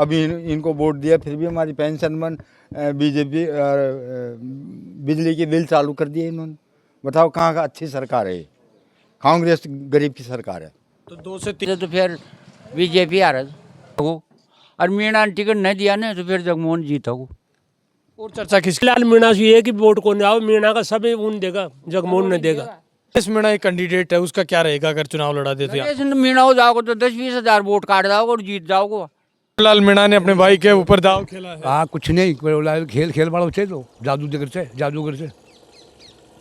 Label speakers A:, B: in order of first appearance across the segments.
A: अभी इनको वोट दिया फिर भी हमारी पेंशन बन बीजेपी बिजली के बिल चालू कर दिए इन्होंने। बताओ कहाँ का अच्छी सरकार है ये? कांग्रेस गरीब की सरकार है।
B: तो 2 से 3
C: तो फिर बीजेपी आ रहा हो और मीणा ने टिकट नहीं दिया ना तो फिर जगमोहन जीता हो।
B: और चर्चा किसकी?
D: फिलहाल मीणा से ये कि वोट कौन आओ, मीणा का सब उन देगा, जगमोहन ने देगा।
B: इस मीणा एक कैंडिडेट है, उसका क्या रहेगा अगर चुनाव लड़ा देते हैं?
C: ऐसे मीणा हो जाओगे तो 10-20 हजार वोट काट जाओगे और जीत जाओगे।
B: लाल मीणा ने अपने भाई के ऊपर दाव खेला है।
E: हाँ कुछ नहीं, खेल खेल वाला होते तो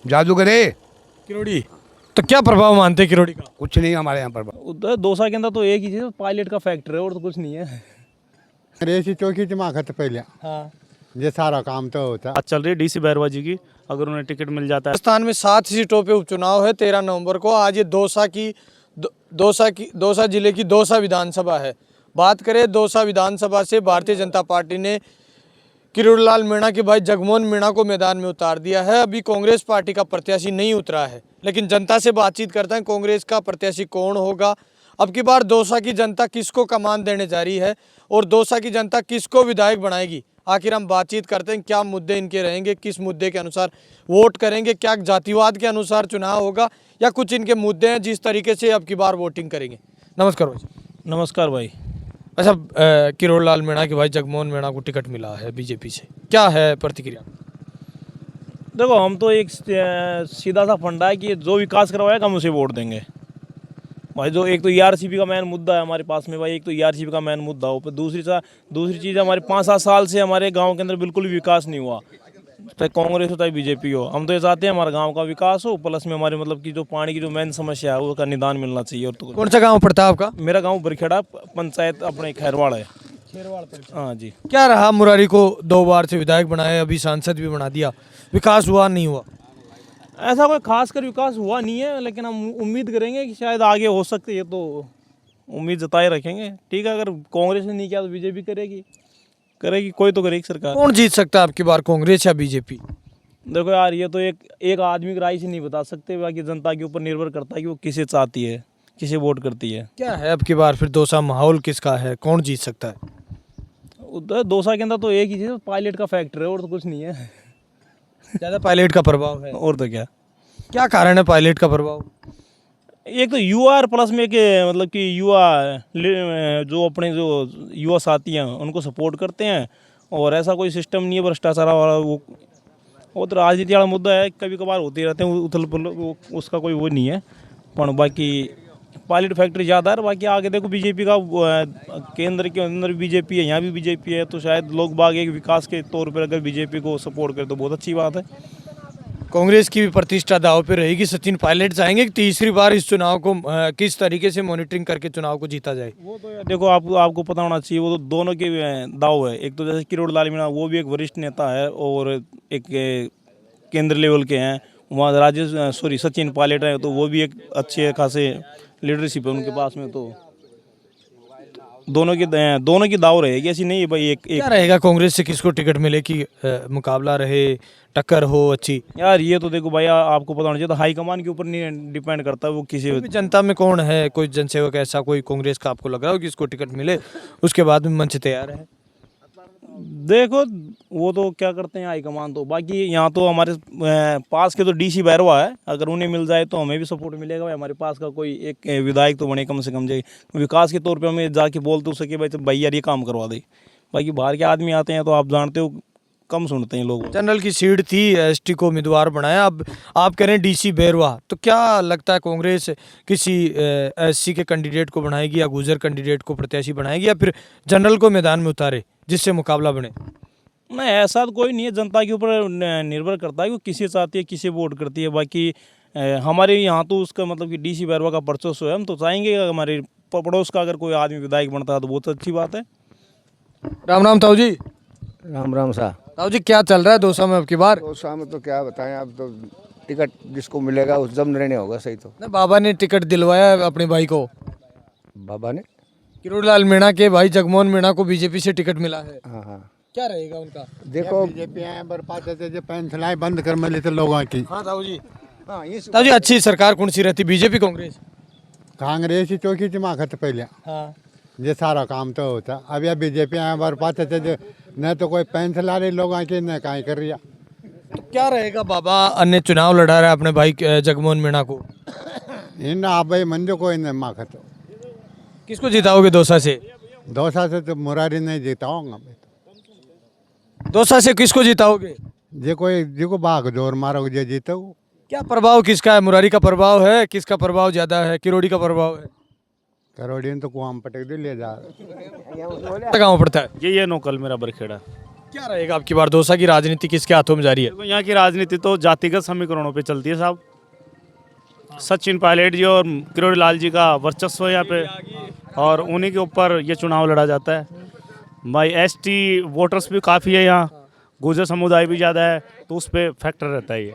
E: जादूगर है
B: किरोड़ी तो क्या प्रभाव मानते हैं किरोड़ी का?
E: कुछ नहीं हमारे यहाँ पर।
F: उधर दौसा के अंदर तो एक ही चीज है, पायलट का फैक्टर है और तो कुछ नहीं है।
G: रेसी चौकी जमा करते पहले
F: हाँ
G: ये सारा काम तो होता।
F: बात चल रही है डीसी बैरवा जी की, अगर उन्हें टिकट मिल जाता है।
B: राजस्थान में 7 सीटों पे उपचुनाव है 13 नवंबर को। आज ये दौसा जिले की दौसा विधानसभा है। बात करें दौसा विधानसभा से, भारतीय जनता पार्टी ने किरोड़ीलाल मीणा के भाई जगमोहन मीणा को मैदान में उतार दिया है। अभी कांग्रेस पार्टी का प्रत्याशी नहीं उतरा है, लेकिन जनता से बातचीत करते हैं कांग्रेस का प्रत्याशी कौन होगा। अब की बार दौसा की जनता किसको कमान देने जा रही है और दौसा की जनता किसको विधायक बनाएगी, आखिर हम बातचीत करते हैं। क्या मुद्दे इनके रहेंगे, किस मुद्दे के अनुसार वोट करेंगे, क्या जातिवाद के अनुसार चुनाव होगा या कुछ इनके मुद्दे हैं जिस तरीके से अब की बार वोटिंग करेंगे। नमस्कार भाई।
F: नमस्कार भाई।
B: अच्छा, किरोड़ीलाल मीणा के भाई जगमोहन मीणा को टिकट मिला है बीजेपी से, क्या है प्रतिक्रिया?
F: देखो हम तो एक सीधा सा फंडा है कि जो विकास करवाएगा हम उसे वोट देंगे भाई। जो एक तो ईआरसीपी का मेन मुद्दा है हमारे पास में भाई, एक तो ईआरसीपी का मेन मुद्दा हो, दूसरी चीज़ हमारे 5-7 साल से हमारे गांव के अंदर बिल्कुल भी विकास नहीं हुआ, चाहे कांग्रेस हो चाहे बीजेपी हो। हम तो ये चाहते हैं हमारे गांव का विकास हो, प्लस में हमारे मतलब कि जो पानी की जो मेन समस्या है उसका निदान मिलना चाहिए। और तो
B: कौन सा गाँव पड़ता है आपका?
F: मेरा गाँव बरखेड़ा पंचायत अपने खैरवाड़ है। हाँ जी।
B: क्या रहा, मुरारी को 2 बार से विधायक बनाया, अभी सांसद भी बना दिया, विकास हुआ नहीं हुआ?
F: ऐसा कोई खास कर विकास हुआ नहीं है, लेकिन हम उम्मीद करेंगे कि शायद आगे हो सकती है, तो उम्मीद जताए रखेंगे। ठीक है, अगर कांग्रेस ने नहीं किया तो बीजेपी करेगी, कोई तो करेगी सरकार।
B: कौन जीत सकता है आपकी बार, कांग्रेस या बीजेपी?
F: देखो यार, ये तो एक आदमी की राय से नहीं बता सकते, बाकी जनता के ऊपर निर्भर करता है कि वो किसे चाहती है, किसे वोट करती है।
B: क्या है अब की बार फिर दौसा माहौल किसका है, कौन जीत सकता है?
F: उधर दौसा के अंदर तो एक ही चीज है, पायलट का फैक्टर है और तो कुछ नहीं है।
B: ज़्यादा पायलट का प्रभाव है?
F: और तो क्या
B: कारण है पायलट का प्रभाव?
F: एक तो युवा और प्लस में कि मतलब कि युवा जो अपने जो युवा साथी हैं उनको सपोर्ट करते हैं, और ऐसा कोई सिस्टम नहीं है भ्रष्टाचार वाला। वो तो राजनीति वाला मुद्दा है, कभी कभार होते रहते हैं उथल पुथल, उसका कोई वो नहीं है। पर बाकी पायलट फैक्ट्री ज़्यादा है। बाकी आगे देखो बीजेपी का केंद्र के अंदर बीजेपी है, यहाँ भी बीजेपी है, तो शायद लोग बाग एक विकास के तौर पर अगर बीजेपी को सपोर्ट करें तो बहुत अच्छी बात है।
B: कांग्रेस की भी प्रतिष्ठा दांव पे रहेगी। सचिन पायलट चाहेंगे कि तीसरी बार इस चुनाव को किस तरीके से मॉनिटरिंग करके चुनाव को जीता जाए?
F: वो तो यार देखो, आपको पता होना चाहिए, वो तो दोनों के दाव है। एक तो जैसे किरोड़ीलाल मीणा, वो भी एक वरिष्ठ नेता है और एक केंद्र लेवल के हैं। वहाँ सचिन पायलट है, तो वो भी एक अच्छे खासे लीडरशिप है उनके पास में। तो दोनों की दाव रहेगी, ऐसी नहीं है भाई। एक
B: क्या रहेगा कांग्रेस से किसको टिकट मिले कि मुकाबला रहे, टक्कर हो अच्छी?
F: यार ये तो देखो भाई, आपको पता होना चाहिए, तो हाईकमान के ऊपर नहीं डिपेंड करता, वो किसी
B: जनता में कौन है, कोई जनसेवक ऐसा कोई कांग्रेस का आपको लग रहा हो कि इसको टिकट मिले, उसके बाद में मंच तैयार है?
F: देखो वो तो क्या करते हैं हाईकमान। तो बाकी यहाँ तो हमारे पास के तो डीसी बैरवा है, अगर उन्हें मिल जाए तो हमें भी सपोर्ट मिलेगा भाई। हमारे पास का कोई एक विधायक तो बने कम से कम, जाए विकास के तौर पे हमें जाके बोल तो सके भाई, तो भाई यार ये काम करवा दे। बाकी बाहर के आदमी आते हैं तो आप जानते हो कम सुनते हैं लोग।
B: जनरल की सीट थी, एसटी को उम्मीदवार बनाया, अब आप कह रहे हैं डीसी बैरवा, तो क्या लगता है कांग्रेस किसी एससी के कैंडिडेट को बनाएगी या गुजर कैंडिडेट को प्रत्याशी बनाएगी, या फिर जनरल को मैदान में उतारे जिससे मुकाबला बने?
F: नहीं, ऐसा तो कोई नहीं है, जनता के ऊपर निर्भर करता है कि किसे चाहती है, किसे वोट करती है। बाकी हमारे यहाँ तो उसका मतलब कि डीसी बैरवा का वर्चस्व है। हम तो चाहेंगे हमारे पड़ोस का अगर कोई आदमी विधायक बनता है तो बहुत अच्छी बात है।
B: राम राम ताऊ जी।
H: राम राम सा।
B: ताऊ जी, क्या चल रहा है दौसा में अब की बार?
H: दौसा में तो क्या बताएं, अब तो टिकट जिसको मिलेगा उस जब निर्णय होगा। सही तो
B: ना, बाबा ने टिकट दिलवाया अपने भाई को।
H: बाबा ने?
B: किरोड़ीलाल मीणा के भाई जगमोहन मीणा को बीजेपी से टिकट मिला है।
H: हाँ हाँ।
B: क्या रहेगा उनका?
H: देखो
G: बीजेपी आए बर्बाद देते पेंशन बंद कर मिले थे लोगों की।
B: हाँ ताऊ जी। ताऊ जी, अच्छी सरकार कौन सी रहती, बीजेपी कांग्रेस?
G: कांग्रेस ही चौकी जमा करते पहले
B: हाँ।
G: ये सारा काम तो होता अब यह बीजेपी आए बार पाते थे जो न तो कोई पेंशन ला रही लोग आके न कहीं कर रही
B: तो क्या रहेगा, बाबा अन्य चुनाव लड़ा रहा है अपने भाई जगमोहन मीणा को,
G: इन आप भाई मंजो कोई न माखत
B: किसको जिताओगे दौसा से?
G: दौसा से तो मुरारी नहीं जीताऊंगा मैं
B: दौसा से किसको जिताओगे?
G: जे कोई जिको बाघ जोर मारोगे जे जीतो
B: क्या प्रभाव किसका है? मुरारी का प्रभाव है, किसका प्रभाव ज्यादा है? किरोड़ी का प्रभाव है?
G: करोड़ी तो कुआं पटक दे ले जा
B: गाँव पड़ता है।
F: ये नोकल मेरा बरखेड़ा।
B: क्या रहेगा आपकी बार दौसा की राजनीति किसके हाथों में जा रही है?
F: देखो यहाँ की राजनीति तो जातिगत समीकरणों पे चलती है साहब। सचिन पायलट जी और किरोड़ी लाल जी का वर्चस्व है यहाँ पे, और उन्हीं के ऊपर ये चुनाव लड़ा जाता है। भाई एसटी वोटर्स भी काफ़ी है यहाँ, गुर्जर समुदाय भी ज़्यादा है, तो उस पर फैक्टर रहता है ये।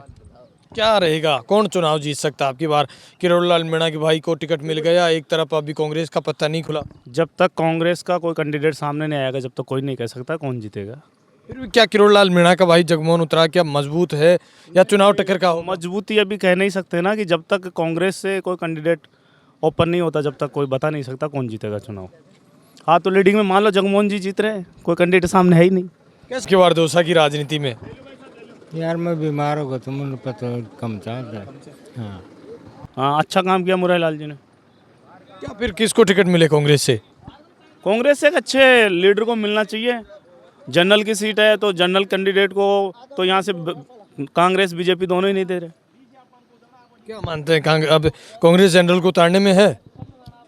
B: क्या रहेगा, कौन चुनाव जीत सकता है आपकी बार? किरोड़ी लाल मीणा के भाई को टिकट मिल गया, एक तरफ अभी कांग्रेस का पत्ता नहीं खुला।
F: जब तक कांग्रेस का कोई कैंडिडेट सामने नहीं आएगा, जब तक कोई नहीं कह सकता कौन जीतेगा।
B: फिर भी क्या किरोड़ी लाल मीणा का भाई जगमोहन उत्तरा क्या मजबूत है या चुनाव टक्कर का हो?
F: मजबूती अभी कह नहीं सकते ना, कि जब तक कांग्रेस से कोई कैंडिडेट ओपन नहीं होता, जब तक कोई बता नहीं सकता कौन जीतेगा चुनाव। हाँ, तो लीडिंग में मान लो जगमोहन जी जीत रहे हैं, कोई कैंडिडेट सामने है ही नहीं।
B: कैसे बार दौसा की राजनीति में?
A: यार मैं बीमार हो गया तो मुझे पता कम था। हाँ
F: हाँ, अच्छा काम किया मुरारी लाल जी ने।
B: क्या फिर किसको टिकट मिले कांग्रेस से?
F: कांग्रेस से एक अच्छे लीडर को मिलना चाहिए। जनरल की सीट है तो जनरल कैंडिडेट को तो यहाँ से कांग्रेस बीजेपी दोनों ही नहीं दे रहे।
B: क्या मानते हैं, अब कांग्रेस जनरल को उतारने में है?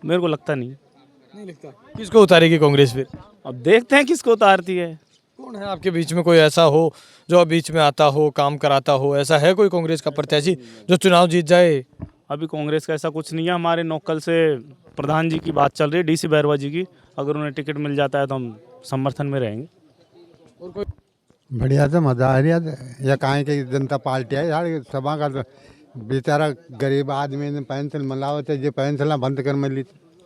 F: मेरे को लगता नहीं।
B: नहीं लगता। किसको उतारेगी कांग्रेस फिर?
F: अब देखते हैं किसको उतारती है।
B: कौन है आपके बीच में कोई ऐसा हो जो बीच में आता हो, काम कराता हो? ऐसा है कोई कांग्रेस का प्रत्याशी जो चुनाव जीत जाए?
F: अभी कांग्रेस का ऐसा कुछ नहीं है। हमारे नौकल से प्रधान जी की बात चल रही है, डीसी बैरवा जी की। अगर उन्हें टिकट मिल जाता है तो हम समर्थन में रहेंगे।
G: बढ़िया से मजा आ रही है। या कहीं की जनता पार्टी है यार, सभा का तो बेचारा गरीब आदमी ने पेंशन मिलावत है, जो पेंशन बंद कर मिली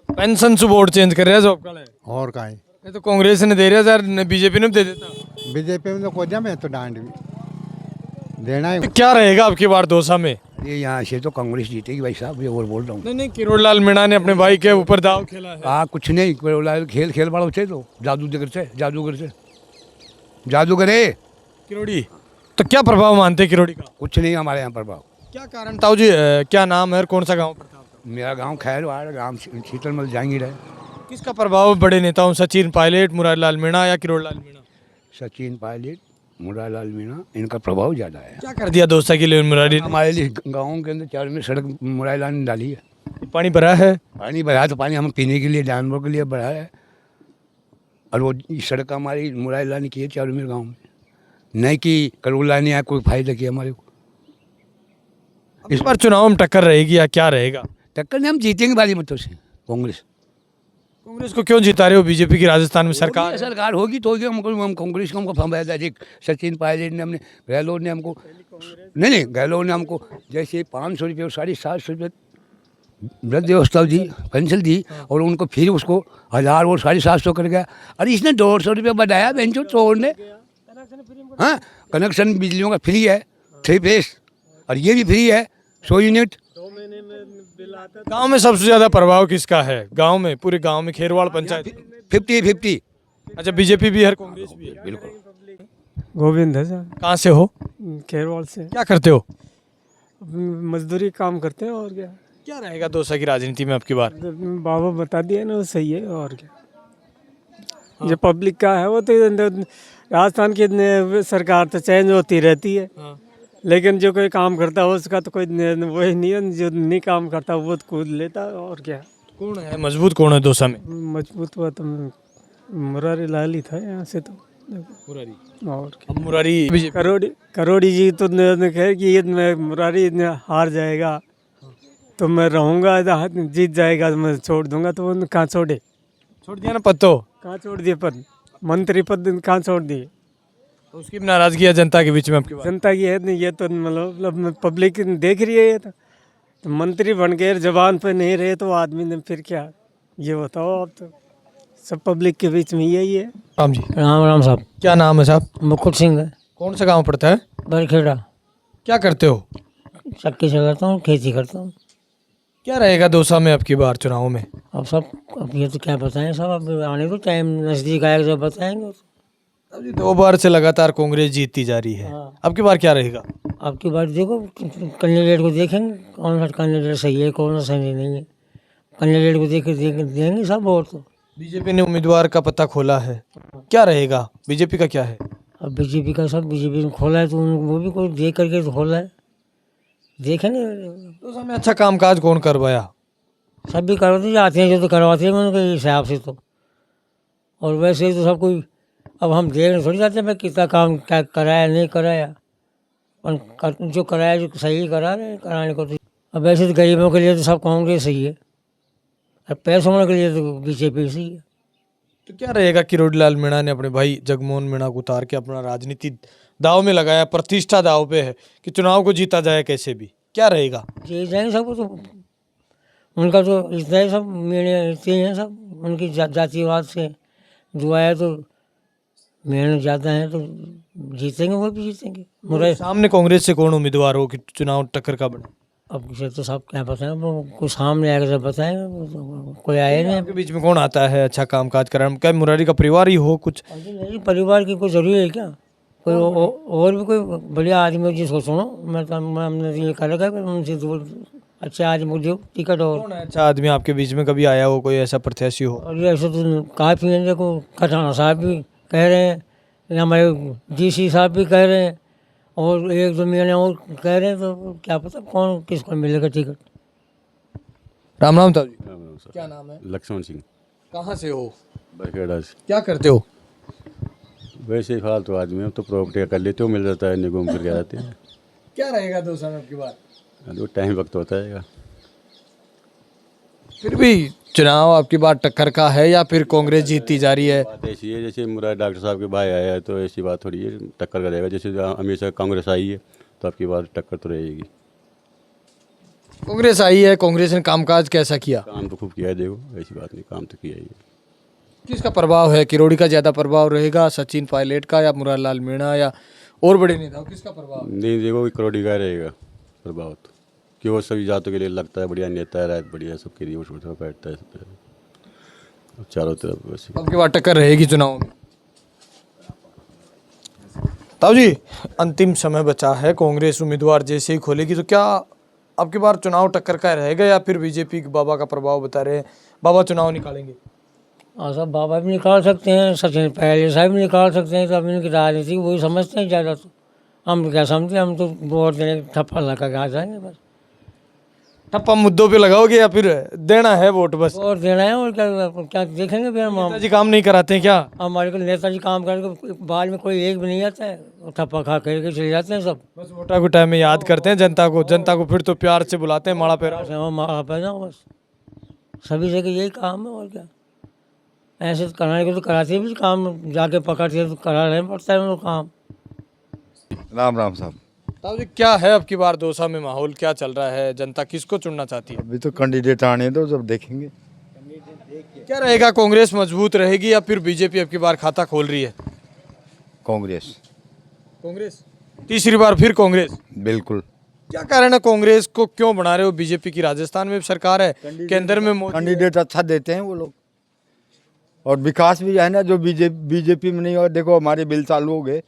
B: पेंशन से बोर्ड चेंज कर रहा है जॉब का।
G: और कहीं
B: ये तो कांग्रेस ने दे रहा यार, बीजेपी ने दे देता।
G: बीजेपी में तो कोई जम है तो डांड भी देना है।
B: क्या रहेगा आपकी बार दौसा में?
E: ये यहाँ से तो कांग्रेस जीतेगी भाई साहब, ये और बोल रहा हूँ।
B: नहीं, किरोड़ी लाल मीणा ने अपने भाई के ऊपर दाव खेला है।
E: हाँ कुछ नहीं, किरोड़ी लाल खेल बड़ा होते तो जादूगर है
B: किरोड़ी तो क्या प्रभाव मानते हैं किरोड़ी का?
E: कुछ नहीं हमारे यहाँ प्रभाव।
B: क्या कारण ताऊ जी, क्या नाम है और कौन सा गांव पड़ता है आपका?
E: मेरा गांव खैरवाड़, गांव शीतलमल जहांगीर है।
B: किसका प्रभाव बड़े नेताओं, सचिन पायलट, मुरारी लाल मीणा या किरोड़ी लाल मीणा?
E: सचिन पायलट, मुरारी लाल मीणा, इनका प्रभाव ज़्यादा है।
B: क्या कर दिया दौसा के लिए मुरारी ने?
E: हमारे लिए गाँव के अंदर चारों में सड़क मुरारी लाल ने डाली है।
B: पानी भरा है?
E: पानी भरा तो पानी हम पीने के लिए, जानवरों के लिए भरा है। और वो सड़क हमारी मुरारी लाल ने की है चारों में गाँव में, नहीं कि किरोड़ी लाल ने कोई फायदा किया हमारे को।
B: इस बार चुनाव में टक्कर रहेगी या क्या रहेगा?
E: टक्कर नहीं, हम जीतेंगे बारी मतों से कांग्रेस।
B: कांग्रेस को क्यों जिता रहे हो? बीजेपी की राजस्थान में सरकार
E: होगी तो होगी, हम कांग्रेस को हमको फंसाया था। सचिन पायलट ने, हमने गहलोत ने हमको, नहीं गहलोत ने हमको जैसे 500 रुपये और 750 रुपये वृद्ध व्यवस्था दी, पेंशन दी, और उनको फिर उसको 1000 और 750 कर गया। अरे इसने 200 रुपये बढ़ाया बेंचो तोड़ने। हाँ, कनेक्शन बिजलियों का फ्री है, 3 फेस, और ये भी फ्री है 100 यूनिट।
B: गांव में सबसे ज्यादा प्रभाव किसका है? गांव में, पूरे गांव में, खेरवाड़ पंचायत
E: 50-50।
B: अच्छा, बीजेपी भी है, कांग्रेस भी है?
E: बिल्कुल।
I: गोविंद है सर,
B: कहाँ से हो?
I: खेरवाड़ से।
B: क्या करते हो?
I: मजदूरी काम करते हैं और क्या।
B: क्या रहेगा दौसा की राजनीति में आपकी बार?
I: बाबा बता दिया ना, वो सही है और क्या। जो पब्लिक का है वो तो राजस्थान की सरकार तो चेंज होती रहती है, लेकिन जो कोई काम करता है उसका तो कोई वही नहीं है। जो नहीं काम करता वो तो कूद लेता है और क्या।
B: कौन है मजबूत, कौन है दौसा में?
I: मजबूत हुआ तो मुरारी लाल ही था यहाँ से तो।
B: मुरारी
I: और क्या।
B: अब मुरारी
I: करोड़ी जी तो कहे कि ये मुरारी हार जाएगा तो मैं रहूँगा, जीत जाएगा तो मैं छोड़ दूंगा। तो वो कहाँ छोड़
B: दिया ना पत्तो,
I: कहाँ छोड़ दिए पद, मंत्री पद कहाँ छोड़ दिए।
B: तो उसकी भी नाराजगी है जनता के बीच में आपकी बार?
I: जनता की है नहीं, ये तो मतलब पब्लिक देख रही है। ये तो मंत्री बन गए, जबान पे नहीं रहे तो आदमी ने फिर क्या, ये बताओ। अब तो सब पब्लिक के बीच में यही है।
B: राम जी,
J: राम राम साहब।
B: क्या नाम है साहब?
J: मुकुट सिंह है।
B: कौन सा गांव पड़ता है?
J: बरखेड़ा।
B: क्या करते हो?
J: चक्की से करता हूँ, खेती करता हूँ।
B: क्या रहेगा दौसा में अब की बार चुनाव में?
I: अब सब अब ये तो क्या बताएं, सब अब आने को टाइम नज़दीक आएगा जब बताएंगे।
B: अब जी 2 बार से लगातार कांग्रेस जीतती जा रही है, अब की बार क्या रहेगा?
I: अब की बार देखो कैंडिडेट को देखेंगे कौन सा कैंडिडेट सही है कौन सा सही नहीं है, कैंडिडेट को देंगे सब वोट तो।
B: बीजेपी ने उम्मीदवार का पता खोला है, क्या रहेगा बीजेपी का क्या है?
I: अब बीजेपी का सब बीजेपी ने खोला है तो वो भी कोई देख करके तो खोला है, देखेंगे।
B: दौसा में अच्छा कामकाज कौन करवाया?
I: सब भी करवाते जाते हैं जो तो करवाते हैं उनके हिसाब से तो, और वैसे तो सब कोई अब हम देखने थोड़ी जाते हैं भाई कितना काम क्या कराया नहीं कराया, और जो कराया जो सही करा रहे कराने को तो। अब वैसे तो गरीबों के लिए तो सब कांग्रेस ही है, और पैसों के लिए तो बीजेपी सही है।
B: तो क्या रहेगा? किरोड़ीलाल मीणा ने अपने भाई जगमोहन मीणा को उतार के अपना राजनीति दाव में लगाया, प्रतिष्ठा दाव पे है कि चुनाव को जीता जाए कैसे भी, क्या रहेगा?
I: जीत जाएंगे सबको तो, उनका तो इतना ही सब मेरे इतने हैं सब उनकी जातिवाद से दुआ है, तो मेहनत ज़्यादा है तो जीतेंगे, वो भी जीतेंगे। मुझे
B: सामने कांग्रेस से कौन उम्मीदवार हो कि चुनाव टक्कर का बने?
I: अब से तो सब क्या बताएं, वो कुछ सामने आएगा जब बताएंगे, वो तो कोई आए नहीं।
B: आपके बीच में कौन आता है अच्छा कामकाज कराने? क्या मुरारी का परिवार ही हो कुछ?
I: अभी मेरी परिवार की कोई जरूरी है क्या? कोई और भी कोई बढ़िया आदमी जिसको सुनो, मैं तो हमने ये कर रखा है उनसे दो अच्छे आदमी जो टिकट। और
B: कौन है अच्छा आदमी आपके बीच में कभी आया हो, कोई ऐसा प्रत्याशी हो?
I: और ऐसे तो काफ़ी हैं, देखो कटाना साहब भी कह रहे हैं, हमारे डीसी साहब भी कह रहे हैं, और एक दो महीने और कह रहे हैं, तो क्या पता कौन किसको मिलेगा टिकट।
B: राम राम ताऊ जी, क्या नाम है?
J: लक्ष्मण सिंह,
B: कहाँ से हो?
J: बरखेड़ा से।
B: क्या करते हो?
J: वैसे ही फालतू आदमी हम तो प्रॉपर्टी कर लेते हो, मिल जाता है, घूम फिर के आते हैं।
B: क्या रहेगा दौसा में अब की बार?
J: तो टाइम वक्त होता है।
B: फिर भी चुनाव आपकी बार टक्कर का है या फिर कांग्रेस जीतती जा रही है?
J: बात ऐसी है जैसे मुराद डॉक्टर साहब के भाई आया है, तो ऐसी बात थोड़ी है टक्कर का रहेगा। जैसे हमेशा कांग्रेस आई है तो आपकी बार टक्कर तो रहेगी।
B: कांग्रेस आई है, कांग्रेस ने कामकाज कैसा किया?
J: काम तो खूब किया है, देखो ऐसी बात नहीं, काम तो किया ही है।
B: किसका प्रभाव है? किरोड़ी का ज़्यादा प्रभाव रहेगा, सचिन पायलट का, या मुरारलाल मीणा, या और बड़े नेताओं? किसका प्रभाव?
J: नहीं देखो करोड़ी का रहेगा प्रभाव तो, कि वो सभी जातों के लिए लगता है बढ़िया नेता है, रायत बढ़िया सबके लिए वो बैठता है चारों तरफ। वैसे
B: अब की बार टक्कर रहेगी चुनाव में। ताऊ जी, अंतिम समय बचा है, कांग्रेस उम्मीदवार जैसे ही खोलेगी तो क्या अब की बार चुनाव टक्कर का रहेगा, या फिर बीजेपी बाबा का प्रभाव बता रहे हैं, बाबा चुनाव निकालेंगे?
I: हाँ सब बाबा भी निकाल सकते हैं, सचिन पायलट साहब भी निकाल सकते हैं, तो अब इनकी राजनीति वही समझते हैं ज़्यादा, तो हम क्या समझते हैं, हम तो वोट देने ठप्पा लगा के आ जाएंगे बस।
B: ठप्पा मुद्दों पे लगाओगे या फिर देना है वोट बस?
I: वोट देना है और क्या क्या देखेंगे फिर हम।
B: नेताजी काम नहीं कराते हैं क्या?
I: हमारे को नेताजी काम करके बाद में कोई एक भी नहीं आता है, और ठप्पा खा करके चले जाते हैं सब।
B: बस वोटा के टाइम में याद करते हैं जनता को फिर तो प्यार से बुलाते हैं माड़ा पेरा।
I: बस सभी जगह यही काम है, और क्या ऐसे तो कराने को तो कराते भी काम, जाके पकड़ते तो करा नहीं पड़ता है उनको काम।
A: राम राम साहब।
B: ताऊ जी, क्या है अब की बार दौसा में माहौल क्या चल रहा है? जनता किसको चुनना चाहती है?
A: अभी तो कैंडिडेट आने दो, जब देखेंगे।
B: क्या रहेगा, कांग्रेस मजबूत रहेगी या फिर बीजेपी अब की बार खाता खोल रही है?
A: कांग्रेस।
B: कांग्रेस तीसरी बार फिर कांग्रेस?
A: बिल्कुल।
B: क्या कारण है, कांग्रेस को क्यों बना रहे हो? बीजेपी की राजस्थान में सरकार है, केंद्र में मोदी है।
A: कैंडिडेट अच्छा देते हैं वो लोग, और विकास भी है ना, जो बीजेपी में नहीं। और देखो हमारे बिल चालू हो गए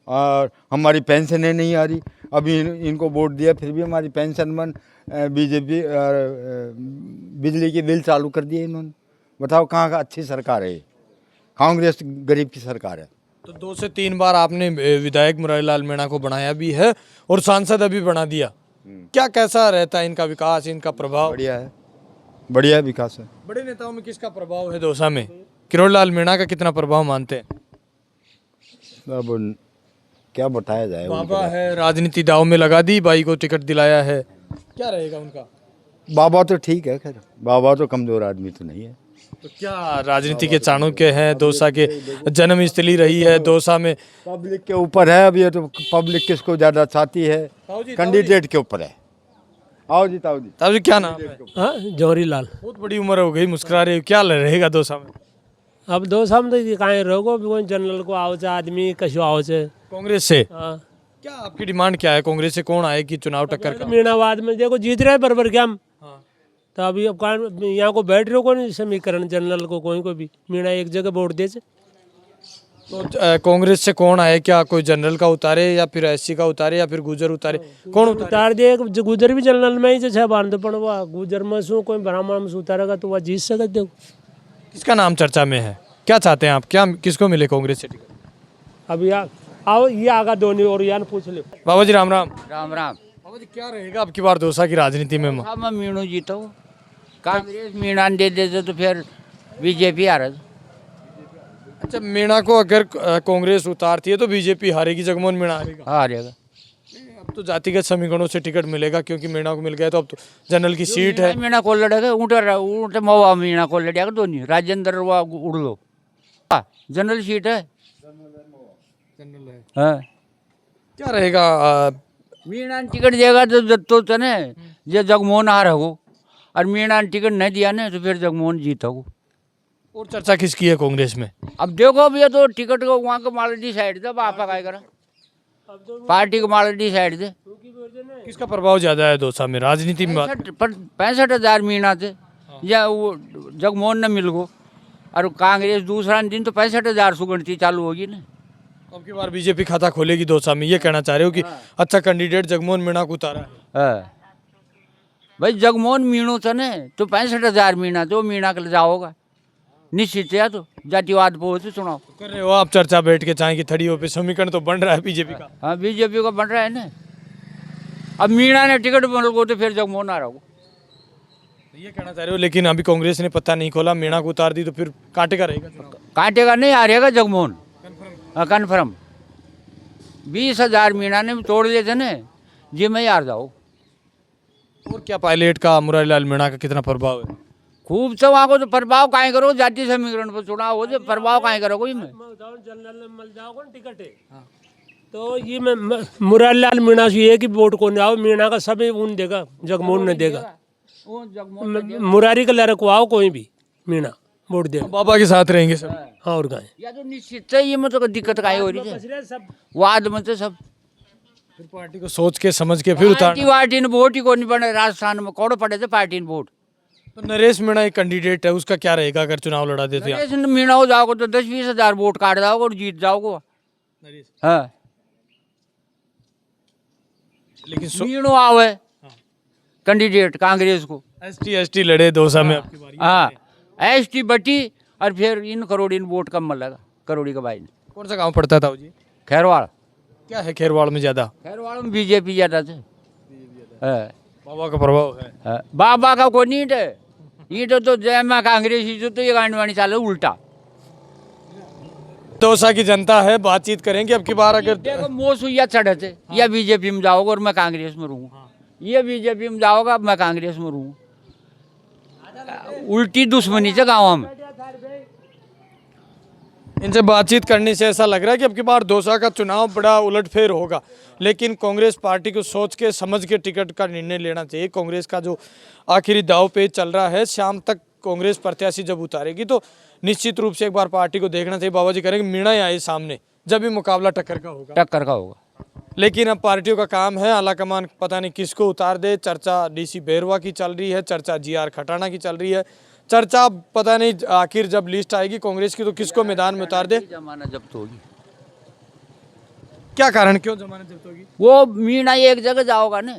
A: और हमारी पेंशनें नहीं आ रही। अभी इनको वोट दिया फिर भी हमारी पेंशन बन, बीजेपी बिजली के बिल चालू कर दिए इन्होंने। बताओ कहाँ का अच्छी सरकार है? कांग्रेस गरीब की सरकार है।
B: तो 2 से 3 बार आपने विधायक मुरारीलाल मीणा को बनाया भी है और सांसद अभी बना दिया, क्या कैसा रहता है इनका विकास, इनका प्रभाव?
A: बढ़िया है, बढ़िया विकास है।
B: बड़े नेताओं में किसका प्रभाव है दौसा में? किरोड़ीलाल मीणा का कितना प्रभाव मानते हैं?
A: अब क्या बताया जाए।
B: बाबा है, राजनीति दाव में लगा दी, भाई को टिकट दिलाया है, क्या रहेगा उनका?
A: बाबा तो ठीक है, खैर बाबा तो कमजोर आदमी तो नहीं है।
B: तो क्या राजनीति के चाणक्य हैं, दौसा के जन्म स्थली रही है दौसा में?
A: पब्लिक के ऊपर है। अब ये तो पब्लिक किसको ज़्यादा चाहती है, कैंडिडेट के ऊपर है। आओ जी ताऊ जी।
B: ताऊ जी, क्या नाम है?
D: हाँ जौहरीलाल।
B: बहुत बड़ी उम्र हो गई, मुस्कुरा रहे हो, क्या रहेगा दौसा में?
D: अब दो साम तो कहीं रहोगो कोई जनरल को आओ आदमी कशो आओ छे
B: कांग्रेस से?
D: हाँ।
B: क्या आपकी डिमांड क्या है? कांग्रेस से कौन आए कि चुनाव टक्कर का?
D: मीणाबाद में देखो जीत रहे बरबर क्या हम।
B: हाँ।
D: तो अभी अब यहाँ को बैठ रहे को नहीं समीकरण जनरल को कोई को भी मीणा एक जगह वोट दे से।
B: तो कांग्रेस से कौन आए, क्या कोई जनरल का उतारे या फिर एससी का उतारे या फिर गुजर उतारे, कौन
D: उतार दे गुजर भी जनरल में ही जैसे बांध पण वह गुजर में शू कोई ब्राह्मण में उतारेगा तो वह जीत सकते। देखो
B: किसका नाम चर्चा में है, क्या चाहते हैं आप, क्या किसको मिले कांग्रेस से टिकट?
D: अभी आओ ये आगा दोनों और यान पूछ ले।
B: बाबा जी राम राम।
C: राम राम।
B: बाबा जी क्या रहेगा अब की बार दौसा की राजनीति में?
C: मैं मीणू जीतो, कांग्रेस मीणा दे देते तो फिर बीजेपी आ रहा।
B: अच्छा, मीणा को अगर कांग्रेस उतारती है तो बीजेपी हारेगी, जगमोहन मीणा हारेगा?
C: हारेगा।
B: अब तो जातिगत समीकरणों से टिकट मिलेगा क्योंकि मीणा को मिल गया, तो अब तो जनरल की सीट है।
C: मीणा को लड़ेगा ऊँट मवा मीणा को लड़ेगा दोनों, राजेंद्र वा उड़ लो। जनरल सीट है। हाँ।
B: क्या रहेगा?
C: मीणा टिकट देगा तो तने ये जगमोहन हार हो, और मीणा टिकट नहीं दिया ना तो फिर जगमोहन जीत हो।
B: और चर्चा किसकी है कांग्रेस में?
C: अब देखो अब ये तो टिकट को वहाँ को माल डिसाइड दे, आपका क्या करा, पार्टी को माल डिसाइड दे।
B: किसका प्रभाव ज्यादा है दौसा में राजनीति में?
C: 65,000 मीणा थे या वो जगमोहन न मिल गो, और कांग्रेस दूसरा दिन तो 65,000 सुगणती चालू होगी ना।
B: अब की बार बीजेपी खाता खोलेगी दौसा में, ये कहना चाह रहे हो कि अच्छा कैंडिडेट जगमोहन मीणा को उतारा है?
C: भाई जगमोहन मीणो था ना तो 65,000 मीणा तो मीणा के जाओगा निश्चित है। तो जातिवाद बहुत चुनाव
B: कर रहे हो आप चर्चा बैठ के, चाहे कि थड़ियों पे समीकरण तो बन रहा है बीजेपी का?
C: हाँ बीजेपी का बन रहा है ना। अब मीणा ने टिकट बन गो तो फिर जगमोहन आ रहा हो,
B: ये कहना चाह रहे हो। लेकिन अभी कांग्रेस ने पता नहीं खोला, मीणा को उतार दी तो फिर कांटेगा रहेगा?
C: कांटेगा नहीं, हारेगा जगमोहन कन्फर्म। 20,000 मीणा ने तोड़ दिए थे ना जी, मैं हार जाओ।
B: और क्या पायलट का मुरारीलाल मीणा का कितना प्रभाव है?
C: खूब से वहाँ को तो प्रभाव काहे करो, जाति समीकरण पर चुनाव हो जाए, प्रभाव काहे करो कोई में
D: जनरल में मिल जाओगे ना टिकट है। तो ये मुरारीलाल मीणा से एक ही वोट को नहीं आओ, मीणा का सभी उन देगा, जगमोहन ने देगा। मुरारी का लड़का को आओ कोई भी मीणा वोट दे,
B: बाबा के साथ रहेंगे सब।
D: हाँ और गाय
C: या तो निश्चित है, ये में तो दिक्कत काहे हो रही है, वाद में तो सब
B: फिर पार्टी को सोच के समझ के फिर उतार।
C: पार्टी ने वोट ही को नहीं बने, राजस्थान में कौड़ पड़े थे पार्टी ने वोट।
B: तो नरेश मीणा एक कैंडिडेट है, उसका क्या रहेगा अगर चुनाव लड़ा देते हैं?
C: नरेश मीणा हो जाओगे तो 10-20,000 वोट काट जाओगे और जीत जाओगे। हाँ
B: लेकिन
C: मीणो आवे कैंडिडेट कांग्रेस को,
B: एसटी लड़े दौसा में आपकी बारी।
C: हाँ एसटी बटी और फिर इन करोड़ी वोट कम मिलेगा, करोड़ी का भाई।
B: कौन सा गांव पड़ता था जी?
C: खैरवाड़।
B: क्या है खैरवाड़ में ज्यादा?
C: खैरवाड़ में बीजेपी ज्यादा थे।
B: बाबा का प्रभाव है?
C: बाबा का कोई नीट है, ईट तो जय माँ कांग्रेस तो ये गांडवाणी चाले उल्टा।
B: दौसा की जनता है, बातचीत करेंगे अब की बार। अगर
C: देखो मोस या चढ़े थे, या बीजेपी में जाओगे और मैं कांग्रेस में रहूँ, ये बीजेपी में जाओगा अब मैं कांग्रेस में रहूँ, उल्टी दुश्मनी से गाँव में।
B: इनसे बातचीत करने से ऐसा लग रहा है कि अब की बार दौसा का चुनाव बड़ा उलटफेर होगा, लेकिन कांग्रेस पार्टी को सोच के समझ के टिकट का निर्णय लेना चाहिए। कांग्रेस का जो आखिरी दाव पेच चल रहा है, शाम तक कांग्रेस प्रत्याशी जब उतारेगी तो निश्चित रूप से एक बार पार्टी को देखना चाहिए। बाबा जी करेंगे मीणा ही आए सामने, जब भी मुकाबला टक्कर का होगा। लेकिन अब पार्टियों का काम है, आलाकमान पता नहीं किसको उतार दे। चर्चा डीसी बेरवा की चल रही है, चर्चा जीआर खटाना की चल रही है, चर्चा पता नहीं आखिर जब लिस्ट आएगी कांग्रेस की तो किसको मैदान में उतार दे।
C: जमानत जब्त होगी,
B: क्या कारण, क्यों जमानत जब्त होगी?
C: वो मीणा एक जगह जाओगा ना,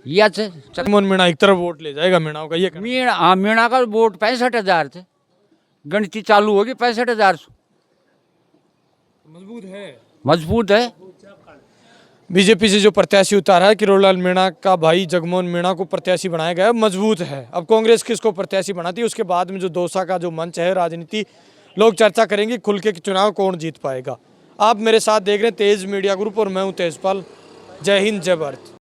C: या
B: जगमोहन मीणा एक तरफ वोट ले जाएगा मीणा का, ये
C: मीणा। हाँ मीणा का वोट 65,000 थे, गणती चालू होगी 65,000। मजबूत है।
B: बीजेपी से जो प्रत्याशी उतारा है किरोड़लाल मीणा का भाई जगमोहन मीणा को प्रत्याशी बनाया गया है, मजबूत है। अब कांग्रेस किसको प्रत्याशी बनाती है, उसके बाद में जो दौसा का जो मंच है राजनीति, लोग चर्चा करेंगे खुल के कि चुनाव कौन जीत पाएगा। आप मेरे साथ देख रहे हैं तेज मीडिया ग्रुप और मैं हूं तेजपाल। जय हिंद, जय भारत।